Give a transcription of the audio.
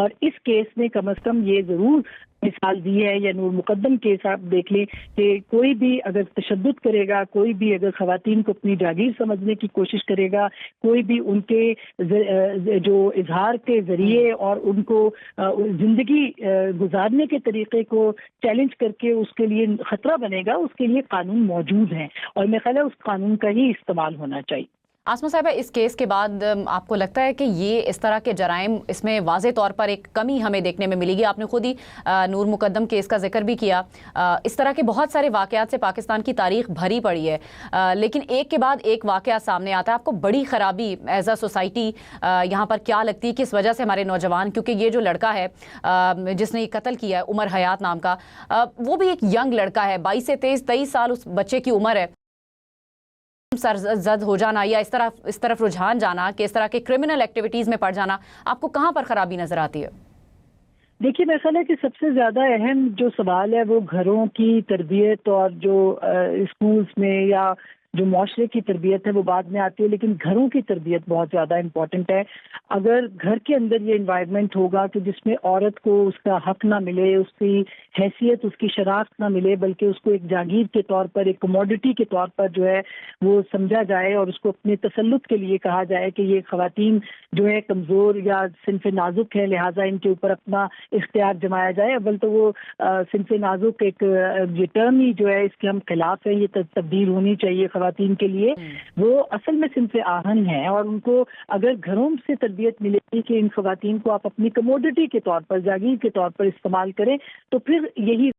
اور اس کیس میں کم از کم یہ ضرور مثال دی ہے، یا نور مقدم کیس آپ دیکھ لیں کہ کوئی بھی اگر تشدد کرے گا، کوئی بھی اگر خواتین کو اپنی جاگیر سمجھنے کی کوشش کرے گا، کوئی بھی ان کے جو اظہار کے ذریعے اور ان کو زندگی گزارنے کے طریقے کو چیلنج کر کے اس کے لیے خطرہ بنے گا، اس کے لیے قانون موجود ہیں، اور میرا خیال ہے اس قانون کا ہی استعمال ہونا چاہیے۔ عاصمہ صاحبہ، اس کیس کے بعد آپ کو لگتا ہے کہ یہ اس طرح کے جرائم، اس میں واضح طور پر ایک کمی ہمیں دیکھنے میں ملے گی؟ آپ نے خود ہی نور مقدم کیس کا ذکر بھی کیا، اس طرح کے بہت سارے واقعات سے پاکستان کی تاریخ بھری پڑی ہے، لیکن ایک کے بعد ایک واقعہ سامنے آتا ہے۔ آپ کو بڑی خرابی ایز اے سوسائٹی یہاں پر کیا لگتی ہے؟ کس وجہ سے ہمارے نوجوان، کیونکہ یہ جو لڑکا ہے جس نے یہ قتل کیا ہے، عمر حیات نام کا، وہ بھی ایک ینگ لڑکا ہے، 22 سے 23 سال اس بچے کی عمر ہے، سرزد ہو جانا یا اس طرف رجحان جانا کہ اس طرح کے کرمنل ایکٹیویٹیز میں پڑ جانا، آپ کو کہاں پر خرابی نظر آتی ہے؟ دیکھیے، میرا خیال ہے کہ سب سے زیادہ اہم جو سوال ہے وہ گھروں کی تربیت اور جو اسکولز میں یا جو معاشرے کی تربیت ہے وہ بعد میں آتی ہے، لیکن گھروں کی تربیت بہت زیادہ امپورٹنٹ ہے۔ اگر گھر کے اندر یہ انوائرمنٹ ہوگا کہ جس میں عورت کو اس کا حق نہ ملے، اس کی حیثیت، اس کی شناخت نہ ملے، بلکہ اس کو ایک جاگیر کے طور پر، ایک کموڈٹی کے طور پر جو ہے وہ سمجھا جائے، اور اس کو اپنے تسلط کے لیے کہا جائے کہ یہ خواتین جو ہے کمزور یا صنف نازک ہے، لہٰذا ان کے اوپر اپنا اختیار جمایا جائے۔ اول تو وہ صنف نازک ایک یہ ٹرم ہی جو ہے اس کے ہم خلاف ہیں، یہ تبدیل ہونی چاہیے خواتین کے لیے۔ وہ اصل میں صنف آہن ہیں، اور ان کو اگر گھروں سے تربیت ملے گی کہ ان خواتین کو آپ اپنی کموڈٹی کے طور پر، جاگیر کے طور پر استعمال کریں، تو پھر یہی